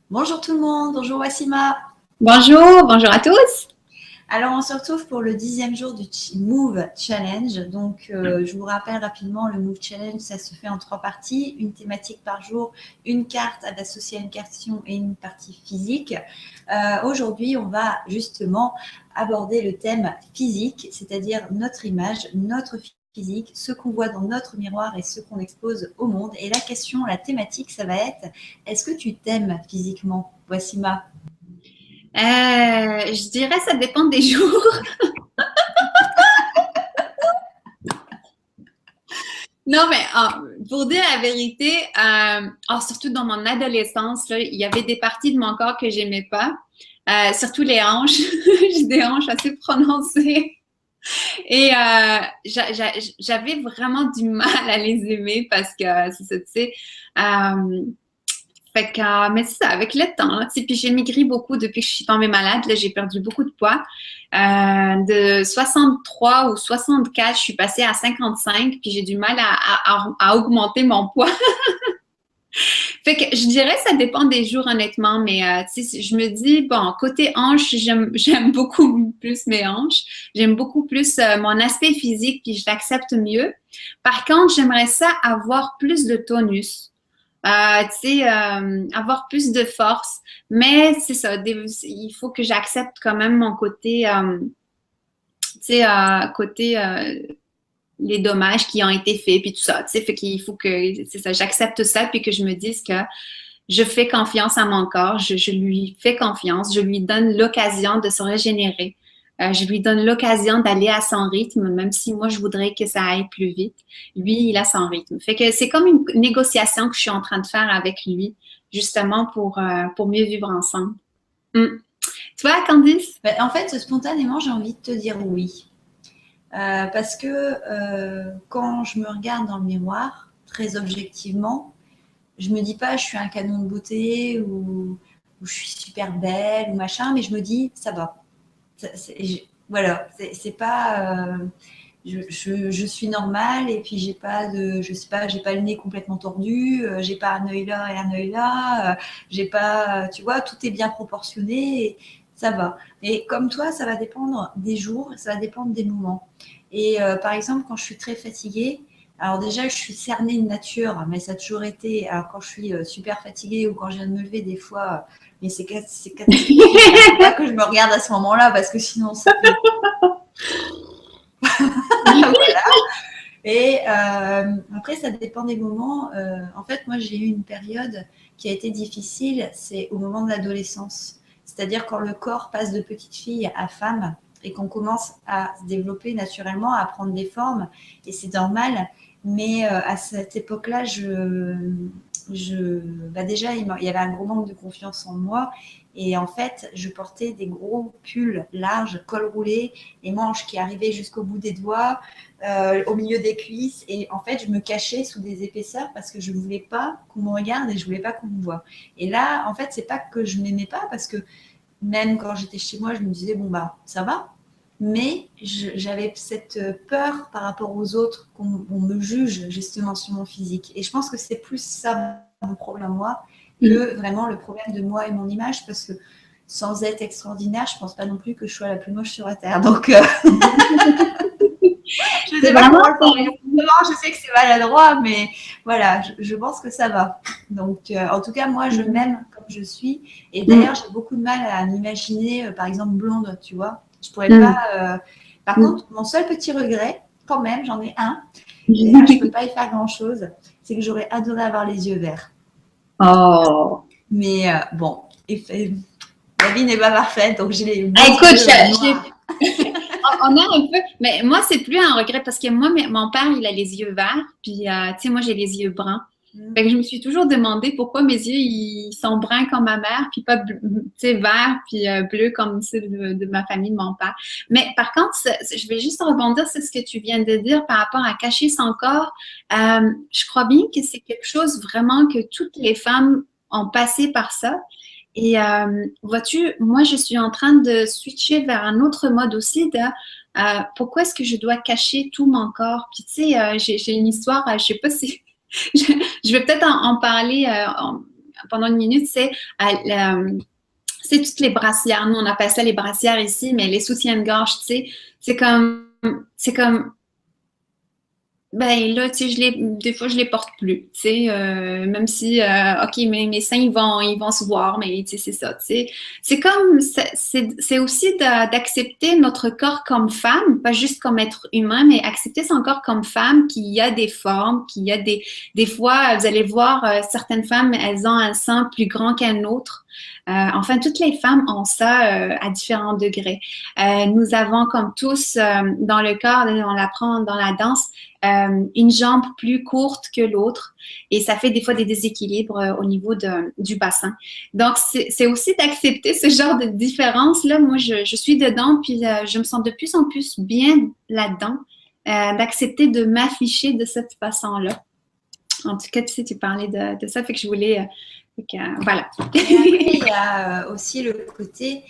Bonjour tout le monde, bonjour Wassima. Bonjour, bonjour à tous. Alors on se retrouve pour le 10e jour du Move Challenge. Donc je vous rappelle rapidement, le Move Challenge, ça se fait en 3 parties. Une thématique par jour, une carte associée à une question et une partie physique. Aujourd'hui, on va justement aborder le thème physique, c'est-à-dire notre image, notre physique, ce qu'on voit dans notre miroir et ce qu'on expose au monde. Et la question, la thématique, ça va être, est-ce que tu t'aimes physiquement, Wassima? Je dirais ça dépend des jours. Non, mais pour dire la vérité, surtout dans mon adolescence, là, il y avait des parties de mon corps que j'aimais pas, surtout les hanches. J'ai des hanches assez prononcées. Et j'avais vraiment du mal à les aimer parce que, c'est ça, tu sais, euh, fait que, mais c'est ça, avec le temps, là, tu sais, puis j'ai maigri beaucoup depuis que je suis tombée malade. Là, j'ai perdu beaucoup de poids. De 63 ou 64, je suis passée à 55, puis j'ai du mal à augmenter mon poids. Fait que je dirais que ça dépend des jours, honnêtement, mais tu sais, je me dis, bon, côté hanche, j'aime beaucoup plus mes hanches. J'aime beaucoup plus mon aspect physique, puis je l'accepte mieux. Par contre, j'aimerais ça avoir plus de tonus. Tu sais, avoir plus de force. Mais c'est ça, il faut que j'accepte quand même mon côté, tu sais, côté les dommages qui ont été faits, puis tout ça. Tu sais, fait qu'il faut que, c'est ça, j'accepte ça, puis que je me dise que je fais confiance à mon corps, je lui fais confiance, je lui donne l'occasion de se régénérer. Je lui donne l'occasion d'aller à son rythme, même si moi, je voudrais que ça aille plus vite. Lui, il a son rythme. Fait que c'est comme une négociation que je suis en train de faire avec lui, justement pour mieux vivre ensemble. Mm. Tu vois, Candice? Ben, en fait, spontanément, j'ai envie de te dire oui. Parce que quand je me regarde dans le miroir, très objectivement, je me dis pas je suis un canon de beauté ou je suis super belle ou machin, mais je me dis ça va. Voilà, c'est pas. Je suis normale et puis j'ai pas de, je sais pas, j'ai pas le nez complètement tordu, j'ai pas un œil là et un œil là, j'ai pas, tu vois, tout est bien proportionné, et ça va. Et comme toi, ça va dépendre des jours, ça va dépendre des moments. Et par exemple, quand je suis très fatiguée, alors déjà, je suis cernée de nature, mais ça a toujours été. Alors quand je suis super fatiguée ou quand je viens de me lever, des fois, mais c'est catastrophique. Il ne faut pas que je me regarde à ce moment-là parce que sinon, ça fait voilà. Et après, ça dépend des moments. En fait, moi, j'ai eu une période qui a été difficile, c'est au moment de l'adolescence. C'est-à-dire quand le corps passe de petite fille à femme et qu'on commence à se développer naturellement, à prendre des formes, et c'est normal. Mais à cette époque-là, bah déjà, il y avait un gros manque de confiance en moi. Et en fait, je portais des gros pulls larges, col roulé, les manches qui arrivaient jusqu'au bout des doigts, au milieu des cuisses. Et en fait, je me cachais sous des épaisseurs parce que je ne voulais pas qu'on me regarde et je ne voulais pas qu'on me voie. Et là, en fait, c'est pas que je m'aimais pas parce que même quand j'étais chez moi, je me disais, bon, bah, ça va. Mais j'avais cette peur par rapport aux autres qu'on me juge justement sur mon physique. Et je pense que c'est plus ça mon problème, moi, que vraiment le problème de moi et mon image, parce que sans être extraordinaire, je pense pas non plus que je sois la plus moche sur la Terre. Donc, je ne C'est sais pas vraiment comment le formuler. Je sais que c'est maladroit, mais voilà, je pense que ça va. Donc, en tout cas, moi, je m'aime comme je suis. Et d'ailleurs, j'ai beaucoup de mal à m'imaginer, par exemple, blonde, tu vois. Je pourrais pas. Par contre, mon seul petit regret, quand même, j'en ai un, et là, je ne peux pas y faire grand-chose, c'est que j'aurais adoré avoir les yeux verts. Oh. Mais bon, la vie n'est pas parfaite, donc j'ai les beaux Écoute, yeux noirs. on a un peu, mais moi, c'est plus un regret parce que moi, mon père, il a les yeux verts, puis, tu sais, moi, j'ai les yeux bruns. Fait que je me suis toujours demandé pourquoi mes yeux, ils sont bruns comme ma mère, puis pas, tu sais, verts, puis bleus comme ceux de ma famille, de mon père. Mais par contre, je vais juste rebondir sur ce que tu viens de dire par rapport à cacher son corps. Je crois bien que c'est quelque chose vraiment que toutes les femmes ont passé par ça. Et vois-tu, moi, je suis en train de switcher vers un autre mode aussi de pourquoi est-ce que je dois cacher tout mon corps? Puis tu sais, j'ai une histoire, je sais pas si je vais peut-être en parler pendant une minute, c'est toutes les brassières. Nous, on appelle ça les brassières ici, mais les soutiens-de-gorge, tu sais, c'est comme, ben là, tu sais, des fois, je les porte plus, tu sais, même si, OK, mes seins, ils vont se voir, mais tu sais, c'est ça, tu sais. C'est aussi d'accepter notre corps comme femme, pas juste comme être humain, mais accepter son corps comme femme, qu'il y a des formes, qu'il y a des fois, vous allez voir, certaines femmes, elles ont un sein plus grand qu'un autre. Enfin, toutes les femmes ont ça à différents degrés. Nous avons comme tous dans le corps, on l'apprend dans la danse, une jambe plus courte que l'autre et ça fait des fois des déséquilibres au niveau du bassin. Donc, c'est aussi d'accepter ce genre de différence-là. Moi, je suis dedans puis je me sens de plus en plus bien là-dedans, d'accepter de m'afficher de cette façon-là. En tout cas, tu sais, tu parlais de ça, fait que je voulais... voilà. Et après, il y a aussi le côté,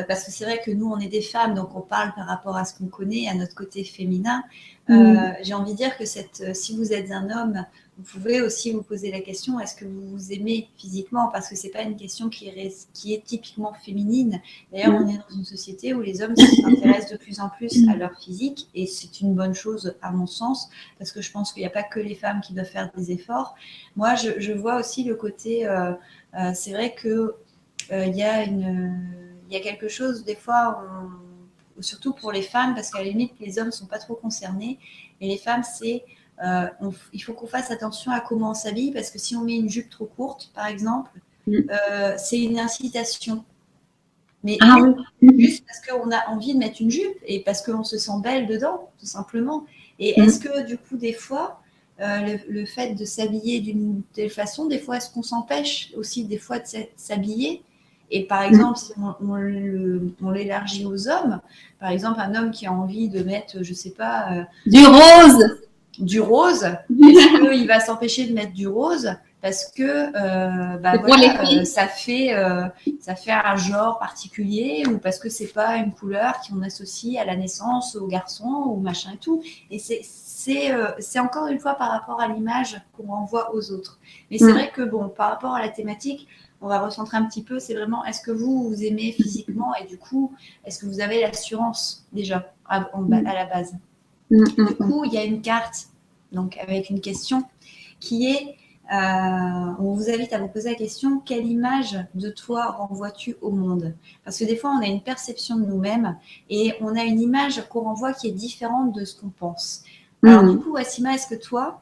parce que c'est vrai que nous, on est des femmes, donc on parle par rapport à ce qu'on connaît, à notre côté féminin. J'ai envie de dire que si vous êtes un homme, vous pouvez aussi vous poser la question, est-ce que vous vous aimez physiquement? Parce que ce n'est pas une question qui est typiquement féminine. D'ailleurs, on est dans une société où les hommes s'intéressent de plus en plus à leur physique, et c'est une bonne chose à mon sens, parce que je pense qu'il n'y a pas que les femmes qui doivent faire des efforts. Moi, je vois aussi le côté, c'est vrai que il y a quelque chose, des fois, surtout pour les femmes, parce qu'à la limite, les hommes ne sont pas trop concernés, mais les femmes, il faut qu'on fasse attention à comment on s'habille, parce que si on met une jupe trop courte, par exemple, c'est une incitation. Mais juste parce qu'on a envie de mettre une jupe et parce qu'on se sent belle dedans, tout simplement. Et est-ce que, du coup, des fois, le fait de s'habiller d'une telle façon, des fois, est-ce qu'on s'empêche aussi des fois de s'habiller? Et par exemple, si on l'élargit aux hommes, par exemple, un homme qui a envie de mettre, je sais pas... du rose. Du rose. Est-ce qu'il va s'empêcher de mettre du rose parce que voilà, ça fait un genre particulier, ou parce que c'est pas une couleur qu'on associe à la naissance, au garçon, ou machin et tout. Et c'est encore une fois par rapport à l'image qu'on renvoie aux autres. Mais c'est vrai que bon, par rapport à la thématique, on va recentrer un petit peu, c'est vraiment, est-ce que vous aimez physiquement, et du coup, est-ce que vous avez l'assurance déjà à la base? Du coup, il y a une carte, donc avec une question qui est, on vous invite à vous poser la question, quelle image de toi renvoies-tu au monde? Parce que des fois, on a une perception de nous-mêmes et on a une image qu'on renvoie qui est différente de ce qu'on pense. Alors du coup, Wassima, est-ce que toi,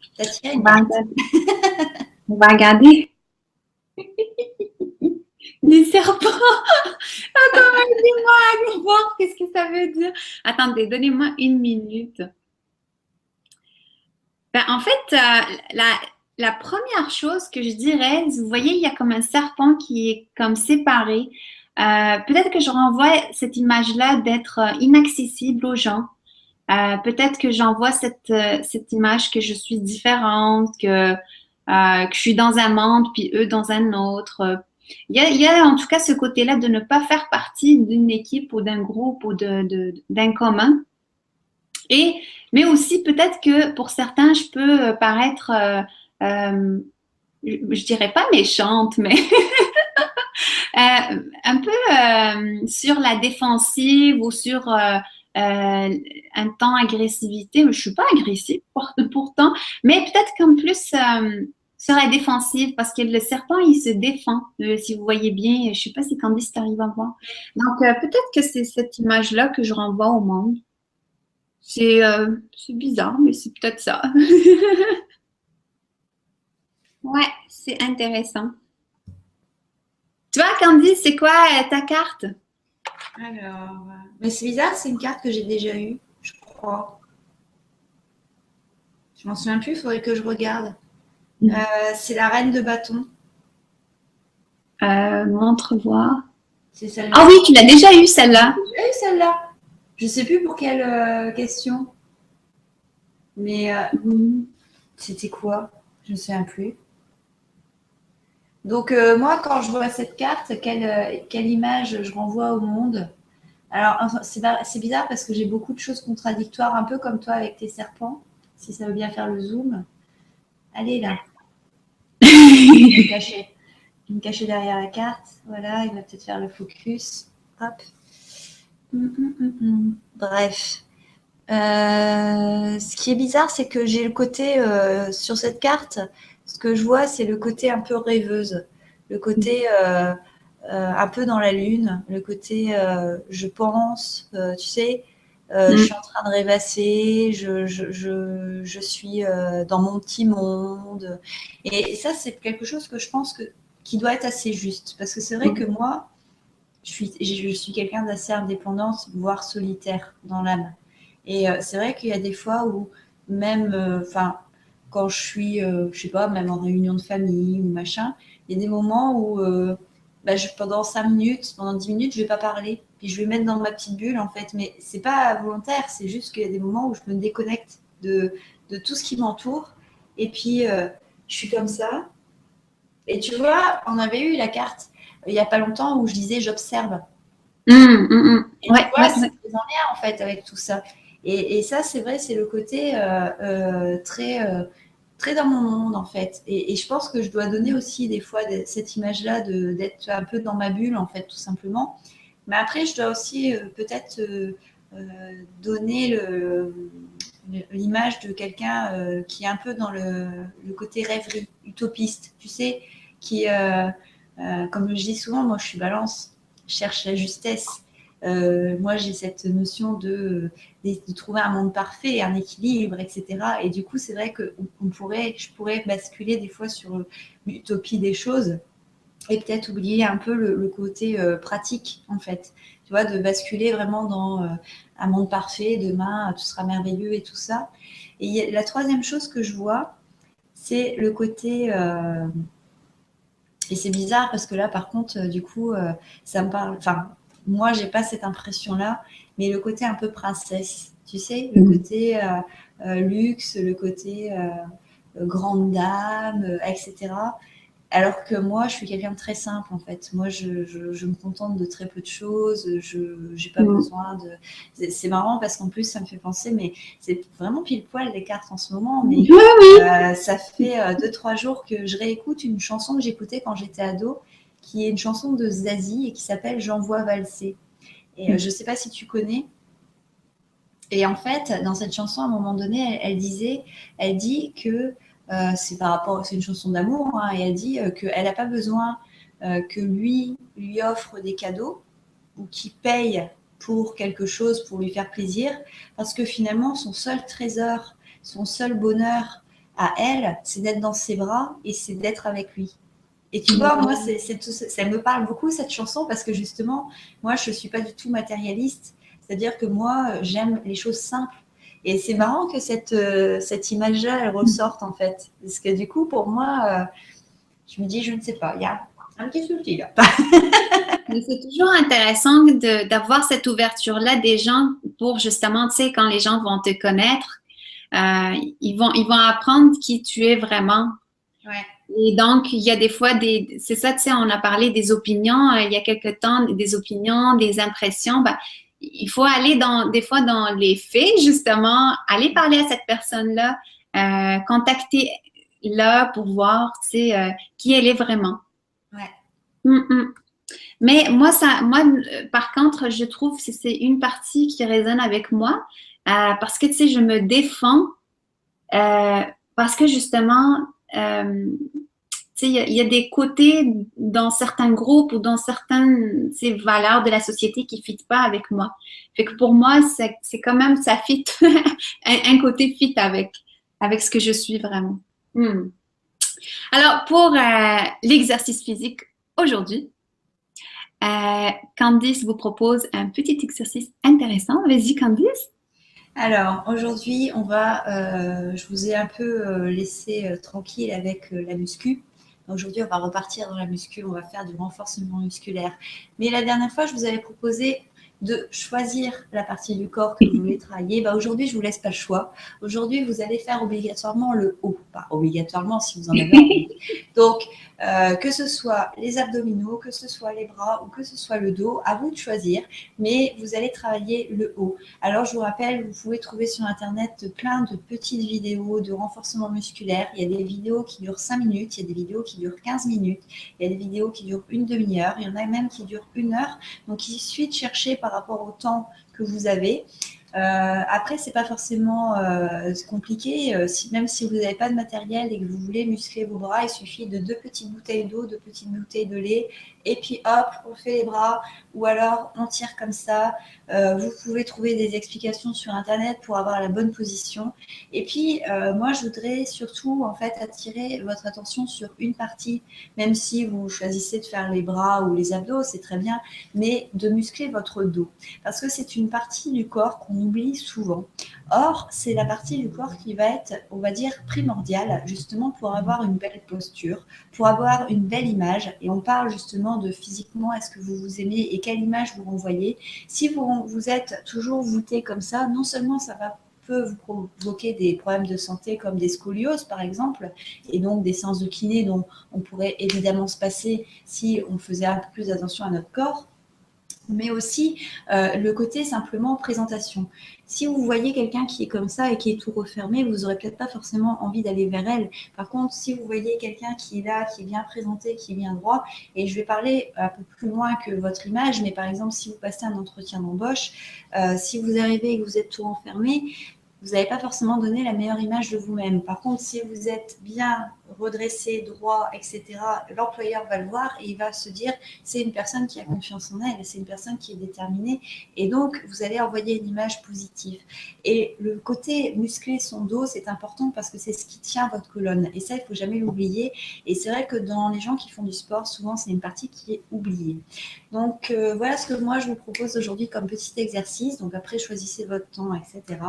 tu as tiré une carte? On va regarder. Les serpents. Attends, dis-moi, voir qu'est-ce que ça veut dire. Attendez, donnez-moi une minute. Ben, en fait, la première chose que je dirais, vous voyez, il y a comme un serpent qui est comme séparé. Peut-être que je renvoie cette image-là d'être inaccessible aux gens. Peut-être que j'envoie cette image que je suis différente, que je suis dans un monde, puis eux dans un autre. Il y a en tout cas ce côté-là de ne pas faire partie d'une équipe ou d'un groupe ou d'un commun. Mais aussi peut-être que pour certains, je peux paraître, je dirais pas méchante, mais un peu sur la défensive ou sur un temps agressivité. Je suis pas agressive pourtant, mais peut-être comme plus sur la défensive, parce que le serpent, il se défend. Si vous voyez bien, je sais pas si Candice t'arrive à voir. Donc, peut-être que c'est cette image-là que je renvoie au monde. C'est bizarre, mais c'est peut-être ça. Ouais, c'est intéressant. Tu vois, Candice, c'est quoi ta carte? Alors, mais c'est bizarre, c'est une carte que j'ai déjà eue, je crois. Je m'en souviens plus, il faudrait que je regarde. C'est la reine de bâton. Montre voir. C'est celle-là. Ah oui, tu l'as déjà eu celle-là. J'ai déjà eu celle-là. Je sais plus pour quelle question. Mais c'était quoi? Je ne me souviens plus. Donc moi, quand je vois cette carte, quelle image je renvoie au monde? Alors, c'est bizarre parce que j'ai beaucoup de choses contradictoires, un peu comme toi avec tes serpents, si ça veut bien faire le zoom. Allez là. Je vais me cacher. me cacher derrière la carte. Voilà, il va peut-être faire le focus. Hop. Bref. Ce qui est bizarre, c'est que j'ai le côté sur cette carte, ce que je vois, c'est le côté un peu rêveuse, le côté un peu dans la lune, le côté je pense, tu sais, je suis en train de rêvasser, je suis dans mon petit monde. Et ça, c'est quelque chose que je pense qui doit être assez juste. Parce que c'est vrai que moi, je suis quelqu'un d'assez indépendante, voire solitaire dans l'âme. Et c'est vrai qu'il y a des fois où même, enfin, quand je suis, je sais pas, même en réunion de famille ou machin, il y a des moments où bah, pendant 5 minutes, pendant 10 minutes, je vais pas parler. Puis je vais mettre dans ma petite bulle, en fait. Mais c'est pas volontaire, c'est juste qu'il y a des moments où je me déconnecte de tout ce qui m'entoure. Et puis, je suis comme ça. Et tu vois, on avait eu la carte il y a pas longtemps où je disais j'observe. Et tu vois, c'est en lien en fait avec tout ça. Et ça, c'est vrai, c'est le côté très dans mon monde en fait. Et je pense que je dois donner aussi des fois cette image-là d'être un peu dans ma bulle en fait, tout simplement. Mais après, je dois aussi peut-être donner l'image de quelqu'un qui est un peu dans le côté rêverie, utopiste, tu sais, qui, comme je dis souvent, moi je suis balance, je cherche la justesse. Moi, j'ai cette notion de trouver un monde parfait, un équilibre, etc. Et du coup, c'est vrai que je pourrais basculer des fois sur l'utopie des choses et peut-être oublier un peu le côté pratique, en fait. Tu vois, de basculer vraiment dans un monde parfait, demain, tout sera merveilleux et tout ça. Et la troisième chose que je vois, c'est le côté... et c'est bizarre parce que là, par contre, du coup, ça me parle... Enfin, moi, j'ai pas cette impression-là, mais le côté un peu princesse, tu sais, le côté luxe, le côté grande dame, etc. Alors que moi, je suis quelqu'un de très simple, en fait. Moi, je me contente de très peu de choses. Je n'ai pas besoin de... C'est marrant parce qu'en plus, ça me fait penser, mais c'est vraiment pile poil les cartes en ce moment. Mais ça fait 2-3 jours que je réécoute une chanson que j'écoutais quand j'étais ado, qui est une chanson de Zazie et qui s'appelle «J'envoie valser». Et je ne sais pas si tu connais. Et en fait, dans cette chanson, à un moment donné, elle dit que c'est une chanson d'amour, hein, et elle dit qu'elle n'a pas besoin que lui offre des cadeaux ou qu'il paye pour quelque chose pour lui faire plaisir, parce que finalement, son seul trésor, son seul bonheur à elle, c'est d'être dans ses bras et c'est d'être avec lui. Et tu vois, moi, ça me parle beaucoup cette chanson parce que justement, moi, je ne suis pas du tout matérialiste. C'est-à-dire que moi, j'aime les choses simples. Et c'est marrant que cette image-là, elle ressorte en fait. Parce que du coup, pour moi, je me dis, je ne sais pas, il y a un petit souci là. Mais c'est toujours intéressant d'avoir cette ouverture-là des gens pour justement, tu sais, quand les gens vont te connaître, ils vont apprendre qui tu es vraiment. Ouais. Et donc, il y a des fois c'est ça, tu sais, on a parlé des opinions il y a quelque temps, des opinions, des impressions. Ben, il faut aller des fois dans les faits, justement, aller parler à cette personne-là, contacter là pour voir, tu sais, qui elle est vraiment. Ouais. Mais par contre, je trouve que c'est une partie qui résonne avec moi parce que, tu sais, je me défends parce que justement, tu sais, il y a des côtés dans certains groupes ou dans certaines valeurs de la société qui ne fitent pas avec moi. Fait que pour moi, c'est quand même, ça fit, un côté fit avec ce que je suis vraiment. Alors, pour l'exercice physique aujourd'hui, Candice vous propose un petit exercice intéressant. Vas-y, Candice. Alors, aujourd'hui, je vous ai un peu laissé tranquille avec la muscu. Aujourd'hui, on va repartir dans la muscu, on va faire du renforcement musculaire. Mais la dernière fois, je vous avais proposé de choisir la partie du corps que vous voulez travailler, bah aujourd'hui, je vous laisse pas le choix. Aujourd'hui, vous allez faire obligatoirement le haut. Pas obligatoirement si vous en avez envie. Donc, que ce soit les abdominaux, que ce soit les bras ou que ce soit le dos, à vous de choisir, mais vous allez travailler le haut. Alors, je vous rappelle, vous pouvez trouver sur Internet plein de petites vidéos de renforcement musculaire. Il y a des vidéos qui durent 5 minutes, il y a des vidéos qui durent 15 minutes, il y a des vidéos qui durent une demi-heure, il y en a même qui durent 1 heure. Donc, il suffit de chercher par rapport au temps que vous avez. Après, c'est pas forcément compliqué. Même si vous n'avez pas de matériel et que vous voulez muscler vos bras, il suffit de 2 petites bouteilles d'eau, 2 petites bouteilles de lait, et puis hop, on fait les bras, ou alors on tire comme ça. Vous pouvez trouver des explications sur Internet pour avoir la bonne position. Et puis, moi, je voudrais surtout en fait attirer votre attention sur une partie, même si vous choisissez de faire les bras ou les abdos, c'est très bien, mais de muscler votre dos, parce que c'est une partie du corps qu'on oublie souvent. Or, c'est la partie du corps qui va être, on va dire, primordiale, justement pour avoir une belle posture, pour avoir une belle image. Et on parle justement de physiquement, est-ce que vous vous aimez et quelle image vous renvoyez. Si vous êtes toujours voûté comme ça, non seulement ça peut vous provoquer des problèmes de santé comme des scolioses par exemple, et donc des séances de kiné dont on pourrait évidemment se passer si on faisait un peu plus attention à notre corps, mais aussi le côté simplement présentation. Si vous voyez quelqu'un qui est comme ça et qui est tout refermé, vous n'aurez peut-être pas forcément envie d'aller vers elle. Par contre, si vous voyez quelqu'un qui est là, qui est bien présenté, qui est bien droit, et je vais parler un peu plus loin que votre image, mais par exemple, si vous passez un entretien d'embauche, si vous arrivez et que vous êtes tout renfermé, vous n'avez pas forcément donné la meilleure image de vous-même. Par contre, si vous êtes bien redressé, droit, etc., l'employeur va le voir et il va se dire c'est une personne qui a confiance en elle, c'est une personne qui est déterminée, et donc vous allez envoyer une image positive. Et le côté muscler son dos, c'est important parce que c'est ce qui tient votre colonne, et ça, il ne faut jamais l'oublier. Et c'est vrai que dans les gens qui font du sport, souvent, c'est une partie qui est oubliée. Donc, voilà ce que moi, je vous propose aujourd'hui comme petit exercice. Donc, après, choisissez votre temps, etc.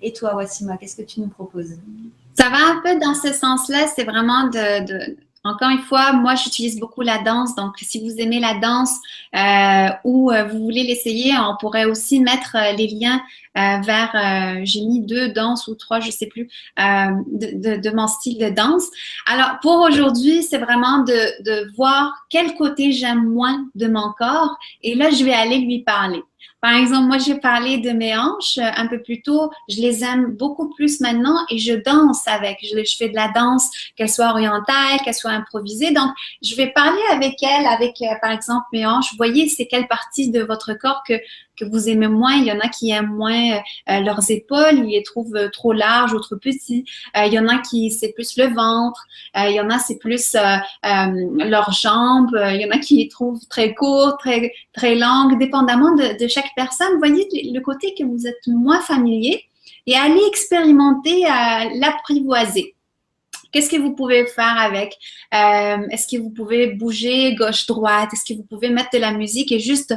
Et toi, Wassima, qu'est-ce que tu nous proposes? Ça va un peu dans ce sens-là, c'est vraiment encore une fois, moi j'utilise beaucoup la danse, donc si vous aimez la danse ou vous voulez l'essayer, on pourrait aussi mettre les liens vers, j'ai mis 2 danses ou 3, je sais plus, de mon style de danse. Alors pour aujourd'hui, c'est vraiment de voir quel côté j'aime moins de mon corps et là je vais aller lui parler. Par exemple, moi, j'ai parlé de mes hanches un peu plus tôt. Je les aime beaucoup plus maintenant et je danse avec. Je fais de la danse, qu'elle soit orientale, qu'elle soit improvisée. Donc, je vais parler avec elle, avec, par exemple, mes hanches. Vous voyez, c'est quelle partie de votre corps que vous aimez moins. Il y en a qui aiment moins leurs épaules, ils les trouvent trop larges ou trop petits. Il y en a qui, c'est plus le ventre. Il y en a, c'est plus leurs jambes. Il y en a qui les trouvent très courtes, très, très longues, dépendamment de chaque personne. Vous voyez le côté que vous êtes moins familier et allez expérimenter l'apprivoiser. Qu'est-ce que vous pouvez faire avec? Est-ce que vous pouvez bouger gauche-droite? Est-ce que vous pouvez mettre de la musique et juste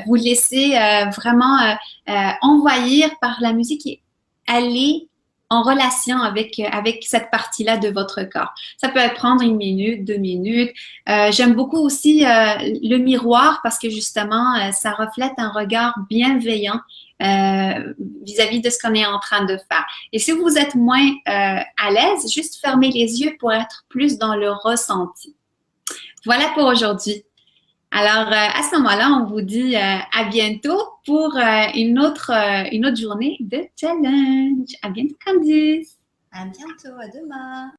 vous laisser vraiment envahir par la musique et aller en relation avec cette partie-là de votre corps? Ça peut prendre 1 minute, 2 minutes. J'aime beaucoup aussi le miroir parce que justement, ça reflète un regard bienveillant vis-à-vis de ce qu'on est en train de faire. Et si vous êtes moins à l'aise, juste fermez les yeux pour être plus dans le ressenti. Voilà pour aujourd'hui. Alors, à ce moment-là, on vous dit à bientôt pour une autre journée de challenge. À bientôt, Candice. À bientôt, à demain.